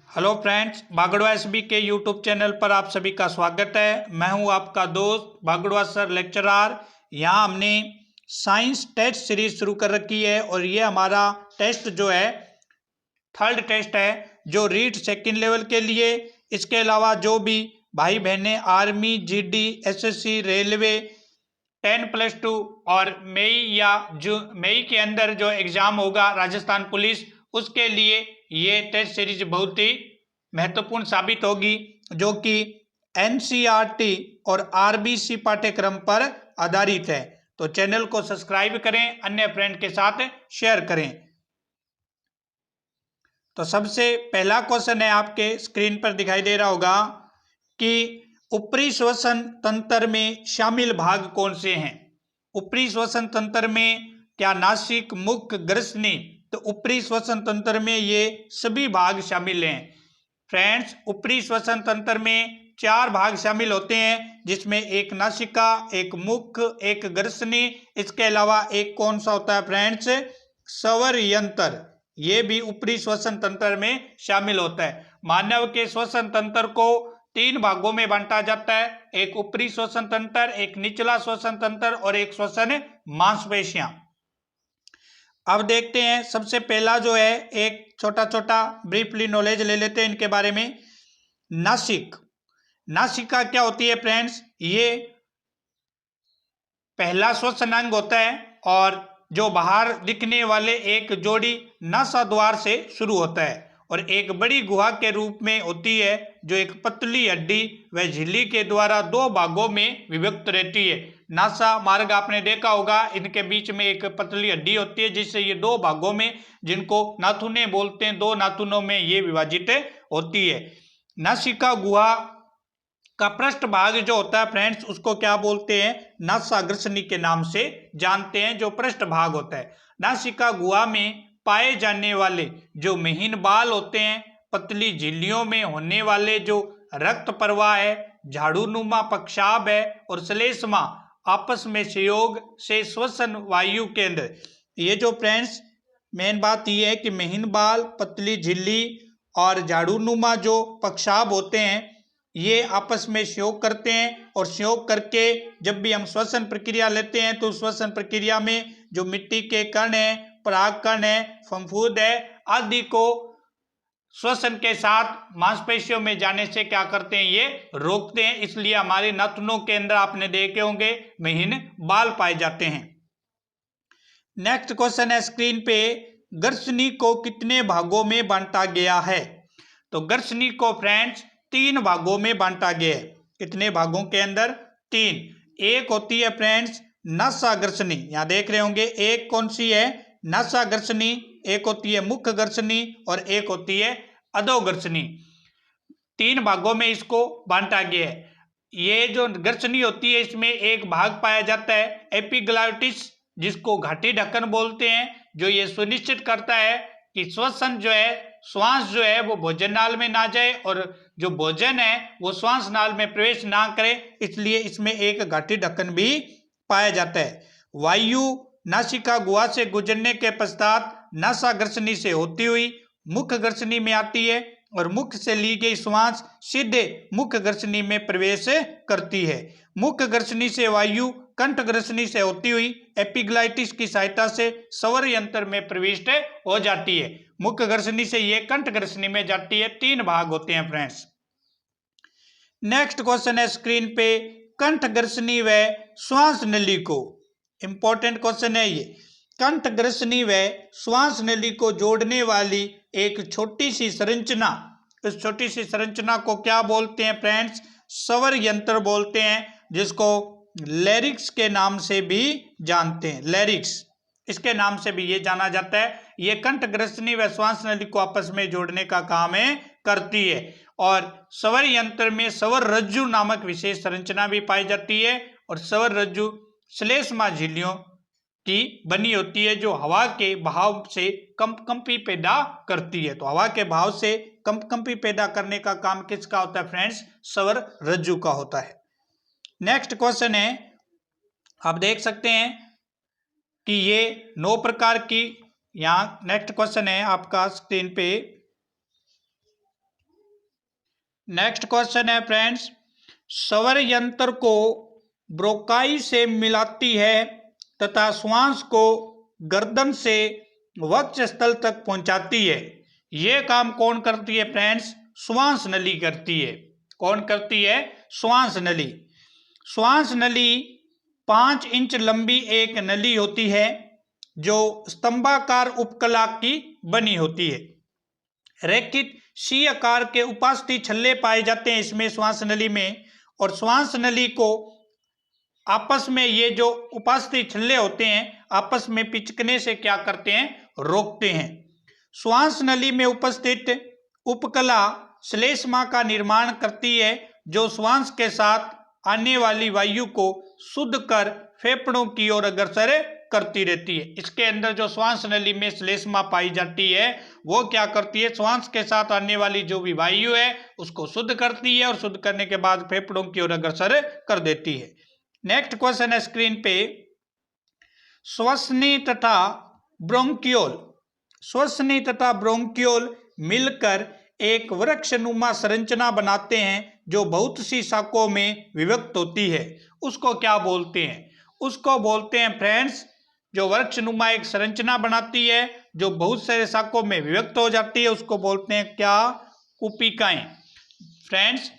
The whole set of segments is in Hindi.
हेलो फ्रेंड्स, भागड़वा एसबी के यूट्यूब चैनल पर आप सभी का स्वागत है। मैं हूं आपका दोस्त भागड़वा सर लेक्चरर। यहां हमने साइंस टेस्ट सीरीज शुरू कर रखी है और ये हमारा टेस्ट जो है थर्ड टेस्ट है जो रीट सेकंड लेवल के लिए। इसके अलावा जो भी भाई बहनें आर्मी, जीडी, एसएससी, रेलवे 10+2 और मई के अंदर जो एग्जाम होगा राजस्थान पुलिस, उसके लिए ये टेस्ट सीरीज बहुत ही महत्वपूर्ण साबित होगी, जो कि एनसीईआरटी और आरबीसी पाठ्यक्रम पर आधारित है। तो चैनल को सब्सक्राइब करें, अन्य फ्रेंड के साथ शेयर करें। तो सबसे पहला क्वेश्चन है, आपके स्क्रीन पर दिखाई दे रहा होगा कि ऊपरी श्वसन तंत्र में शामिल भाग कौन से हैं। ऊपरी श्वसन तंत्र में क्या नासिक, मुख, ग्रसनी? तो ऊपरी श्वसन तंत्र में ये सभी भाग शामिल हैं। फ्रेंड्स, ऊपरी श्वसन तंत्र में 4 भाग शामिल होते हैं, जिसमें एक नासिका, एक मुख, एक ग्रसनी। इसके अलावा एक कौन सा होता है फ्रेंड्स? स्वर यंत्र। ये भी ऊपरी श्वसन तंत्र में शामिल होता है। मानव के श्वसन तंत्र को 3 भागों में बांटा जाता है, एक ऊपरी श्वसन तंत्र, एक निचला श्वसन तंत्र और एक श्वसन मांसपेशियां। अब देखते हैं, सबसे पहला जो है एक छोटा छोटा ब्रीफली नॉलेज ले लेते हैं इनके बारे में। नासिक। नासिका क्या होती है फ्रेंड्स? ये पहला श्वसन अंग होता है और जो बाहर दिखने वाले एक जोड़ी नासाद्वार से शुरू होता है और एक बड़ी गुहा के रूप में होती है, जो एक पतली हड्डी व झिल्ली के द्वारा 2 भागों में विभक्त रहती है। नासा मार्ग आपने देखा होगा, इनके बीच में एक पतली हड्डी होती है, जिससे ये 2 भागों में, जिनको नाथुने बोलते हैं, 2 नाथुनों में ये विभाजित होती है। नासिका गुहा का पृष्ठ भाग जो होता है फ्रेंड्स, उसको क्या बोलते हैं? नासाग्रसनी के नाम से जानते हैं, जो पृष्ठ भाग होता है। नासिका गुहा में पाए जाने वाले जो महीन बाल होते हैं, पतली झिल्लियों में होने वाले जो रक्त प्रवाह है, झाड़ूनुमा पक्षाभ है और श्लेष्मा आपस में सहयोग से श्वसन वायु के अंदर। ये जो फ्रेंड्स मेन बात ये है कि महीन बाल, पतली झिल्ली और झाड़ूनुमा जो पक्षाभ होते हैं, ये आपस में सहयोग करते हैं और सहयोग करके जब भी हम श्वसन प्रक्रिया लेते हैं, तो श्वसन प्रक्रिया में जो मिट्टी के कण है, पराग कण है, फफूंद है आदि को श्वसन के साथ मांसपेशियों में जाने से क्या करते हैं? ये रोकते हैं। इसलिए हमारे नाखूनों के अंदर आपने देखे होंगे महीन बाल पाए जाते हैं। नेक्स्ट क्वेश्चन है स्क्रीन पे, ग्रसनी को कितने भागों में बांटा गया है? तो ग्रसनी को फ्रेंड्स 3 भागों में बांटा गया है। कितने भागों के अंदर? 3। एक होती है फ्रेंड्स नासाग्रसनी, यहां देख रहे होंगे। एक कौन सी है? नासाग्रसनी। एक होती है मुख ग्रसनी और एक होती है अधोग्रसनी। 3 भागों में इसको बांटा गया है। ये जो ग्रसनी होती है, इसमें एक भाग पाया जाता है एपिग्लॉटिस, जिसको घाटी ढक्कन बोलते हैं, जो ये सुनिश्चित करता है कि श्वसन जो है, श्वास जो है वो भोजन नाल में ना जाए और जो भोजन है वो श्वास नाल में प्रवेश ना करे, इसलिए इसमें एक घाटी ढक्कन भी पाया जाता है। वायु नासिका गुहा से गुजरने के पश्चात नासाग्रसनी से होती हुई मुख ग्रसनी में आती है और मुख से ली गई श्वास सीधे मुख ग्रसनी में प्रवेश करती है। मुख ग्रसनी से वायु कंठ ग्रसनी से होती हुई एपिग्लॉटिस की सहायता से स्वर यंत्र में प्रविष्ट हो जाती है। मुख ग्रसनी से ये कंठ ग्रसनी में जाती है। 3 भाग होते हैं फ्रेंड्स। नेक्स्ट क्वेश्चन है स्क्रीन पे, कंठ ग्रसनी व श्वास नली को, इंपॉर्टेंट क्वेश्चन है ये। कंठ ग्रसनी व श्वास नली को जोड़ने वाली एक छोटी सी संरचना, इस छोटी सी संरचना को क्या बोलते हैं फ्रेंड्स? स्वर यंत्र बोलते हैं, जिसको लैरिक्स के नाम से भी जानते हैं। लैरिक्स, इसके नाम से भी ये जाना जाता है। ये कंठ ग्रसनी व श्वास नली को आपस में जोड़ने का काम करती है और स्वर यंत्र में स्वर रज्जु नामक विशेष संरचना भी पाई जाती है और स्वर रज्जु श्लेष्मा झिल्लियों की बनी होती है, जो हवा के बहाव से कंपी पैदा करती है। तो हवा के बहाव से कंपी पैदा करने का काम किसका होता है फ्रेंड्स? स्वर रज्जु का होता है। नेक्स्ट क्वेश्चन है, आप देख सकते हैं कि ये 9 प्रकार की, यहां नेक्स्ट क्वेश्चन है आपका स्क्रीन पे, नेक्स्ट क्वेश्चन है फ्रेंड्स, स्वर यंत्र को ब्रोकाई से मिलाती है तथा श्वास को गर्दन से वक्ष स्थल तक पहुंचाती है। यह काम कौन करती है फ्रेंड्स? श्वास नली करती है। कौन करती है? श्वास नली। श्वास नली 5 इंच लंबी एक नली होती है जो स्तंभाकार उपकला की बनी होती है। रेखित सी आकार के उपास्थि छल्ले पाए जाते हैं इसमें, श्वास नली में, और श्वास नली को आपस में ये जो उपास्थि छल्ले होते हैं आपस में पिचकने से क्या करते हैं? रोकते हैं। श्वास नली में उपस्थित उपकला श्लेष्मा का निर्माण करती है जो श्वास के साथ आने वाली वायु को शुद्ध कर फेफड़ों की ओर अग्रसर करती रहती है। इसके अंदर जो श्वास नली में श्लेष्मा पाई जाती है वो क्या करती है? श्वास के साथ आने वाली जो भी वायु है उसको शुद्ध करती है और शुद्ध करने के बाद फेफड़ों की ओर अग्रसर कर देती है। नेक्स्ट क्वेश्चन है स्क्रीन पे, श्वसनी तथा ब्रोंकियोल। श्वसनी तथा ब्रोंकियोल मिलकर एक वृक्षनुमा संरचना बनाते हैं जो बहुत सी शाखाओं में विभक्त होती है। उसको क्या बोलते हैं? उसको बोलते हैं फ्रेंड्स, जो वृक्षनुमा एक संरचना बनाती है जो बहुत सारे शाखाओं में विभक्त हो जाती है उसको बोलते हैं क्या? कुपिकाएं। फ्रेंड्स,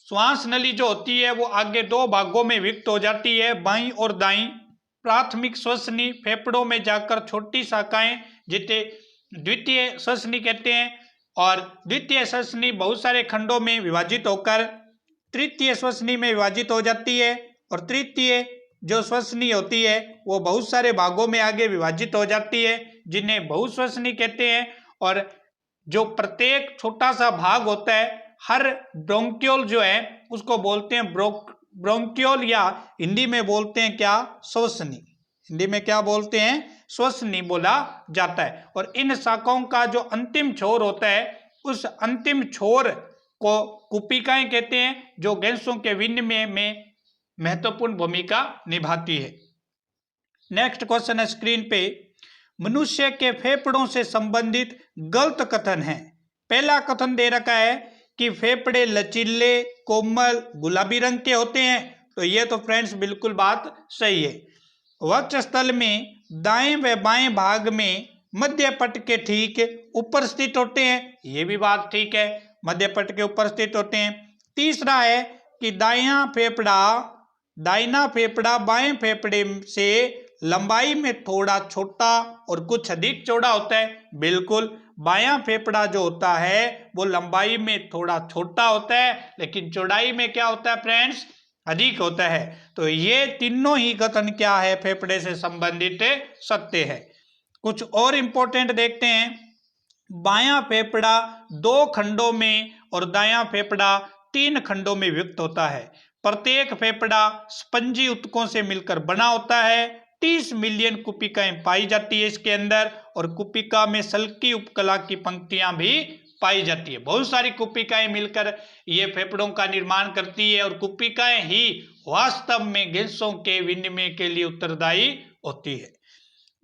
श्वास नली जो होती है वो आगे 2 भागों में विभक्त हो जाती है, बाईं और दाईं। प्राथमिक श्वसनी फेफड़ों में जाकर छोटी शाखाएं जिसे द्वितीय श्वसनी कहते हैं, और द्वितीय श्वसनी बहुत सारे खंडों में विभाजित होकर तृतीय श्वसनी में विभाजित हो जाती है, और तृतीय जो श्वसनी होती है वो बहुत सारे भागों में आगे विभाजित हो जाती है जिन्हें बहुश्वसनी कहते हैं। और जो प्रत्येक छोटा सा भाग होता है, हर ब्रोंकियोल जो है उसको बोलते हैं ब्रोंकियोल, या हिंदी में बोलते हैं क्या? श्वसनी। हिंदी में क्या बोलते हैं? श्वसनी बोला जाता है। और इन शाखाओं का जो अंतिम छोर होता है उस अंतिम छोर को कुपिकाएं कहते हैं जो गैसों के विनिमय में महत्वपूर्ण भूमिका निभाती है। नेक्स्ट क्वेश्चन है स्क्रीन पे, मनुष्य के फेफड़ों से संबंधित गलत कथन है। पहला कथन दे रखा है कि फेफड़े लचीले, कोमल, गुलाबी रंग के होते हैं, तो ये तो फ्रेंड्स बिल्कुल बात सही है। वक्ष स्थल में दाएं व बाएं भाग में मध्य पट के ठीक ऊपर स्थित होते हैं, ये भी बात ठीक है, मध्य पट के ऊपर स्थित होते हैं। तीसरा है कि दाहिना फेफड़ा बाएं फेफड़े से लंबाई में थोड़ा छोटा और कुछ अधिक चौड़ा होता है। बिल्कुल, बायां फेफड़ा जो होता है वो लंबाई में थोड़ा छोटा होता है लेकिन चौड़ाई में क्या होता है फ्रेंड्स? अधिक होता है। तो ये तीनों ही कथन क्या है? फेफड़े से संबंधित सत्य है। कुछ और इंपॉर्टेंट देखते हैं। बायां फेफड़ा 2 खंडों में और दायां फेफड़ा 3 खंडों में विभक्त होता है। प्रत्येक फेफड़ा स्पंजी ऊतकों से मिलकर बना होता है। 30 मिलियन कुपिकाएं पाई जाती है इसके अंदर, और कुपिका में सल्की उपकला की पंक्तियां भी पाई जाती है। बहुत सारी कुपिकाएं मिलकर ये फेफड़ों का निर्माण करती है, और कुपिकाएं ही वास्तव में गैसों के विनिमय के लिए उत्तरदायी होती है।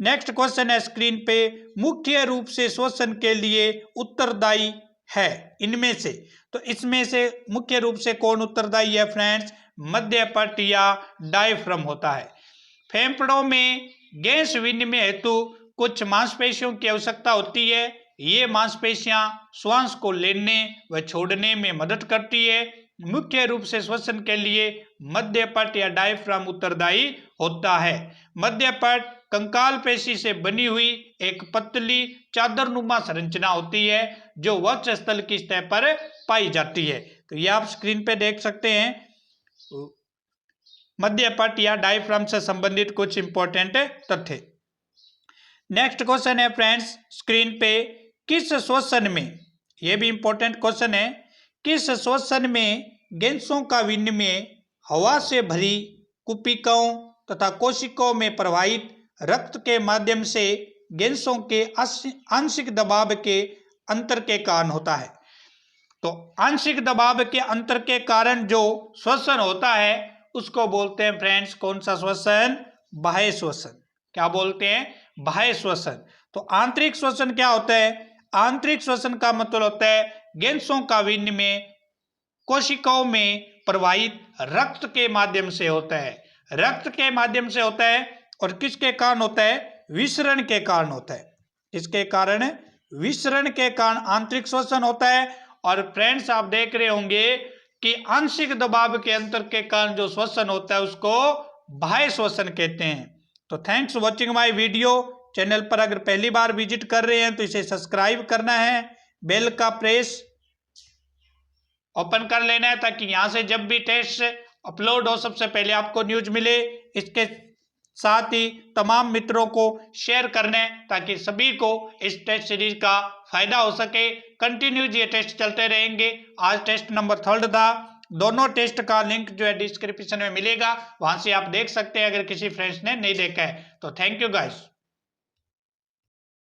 नेक्स्ट क्वेश्चन है स्क्रीन पे, मुख्य रूप से श्वसन के लिए उत्तरदायी है इनमें से, तो इसमें से मुख्य रूप से कौन उत्तरदायी है फ्रेंड्स? मध्य पट या डायफ्राम होता है। फेफड़ों में गैस विनिमय हेतु कुछ मांसपेशियों की आवश्यकता होती है। ये मांसपेशियां श्वास को लेने व छोड़ने में मदद करती है। मुख्य रूप से श्वसन के लिए मध्य पट या डायफ्राम उत्तरदायी होता है। मध्य पट कंकाल पेशी से बनी हुई एक पतली चादरनुमा संरचना होती है जो वक्ष स्थल की सतह पर पाई जाती है। तो ये आप स्क्रीन पे देख सकते हैं, मध्य पट या डायफ्राम से संबंधित कुछ इंपॉर्टेंट तथ्य। नेक्स्ट क्वेश्चन है फ्रेंड्स स्क्रीन पे, किस श्वसन में, यह भी इंपॉर्टेंट क्वेश्चन है, किस श्वसन में गैसों का विनिमय हवा से भरी कुपिकाओं तथा कोशिकाओं में प्रवाहित रक्त के माध्यम से गैसों के आंशिक दबाव के अंतर के कारण होता है? तो आंशिक दबाव के अंतर के कारण जो श्वसन होता है उसको बोलते हैं फ्रेंड्स कौन सा श्वसन? बाह्य श्वसन। क्या बोलते हैं? बाह्य श्वसन। तो आंतरिक श्वसन क्या होता है? आंतरिक श्वसन का मतलब होता है गैसों का विनिमय कोशिकाओं में प्रवाहित रक्त के माध्यम से होता है। रक्त के माध्यम से होता है और किसके कारण होता है? विसरण के कारण होता है। इसके कारण विसरण के कारण आंतरिक श्वसन होता है। और फ्रेंड्स आप देख रहे होंगे कि आंशिक दबाव के अंतर के कारण जो श्वसन होता है उसको बाह्य श्वसन कहते हैं। तो thanks watching my video. Channel पर अगर पहली बार विजिट कर रहे हैं तो इसे सब्सक्राइब करना है, बेल का प्रेस ओपन कर लेना है ताकि यहां से जब भी टेस्ट अपलोड हो सबसे पहले आपको न्यूज मिले। इसके साथ ही तमाम मित्रों को शेयर करना है ताकि सभी को इस टेस्ट सीरीज का फायदा हो सके। कंटिन्यूज ये टेस्ट चलते रहेंगे। आज टेस्ट नंबर 3 था। दोनों टेस्ट का लिंक जो है डिस्क्रिप्शन में मिलेगा, वहां से आप देख सकते हैं अगर किसी फ्रेंड्स ने नहीं देखा है तो। Thank you guys.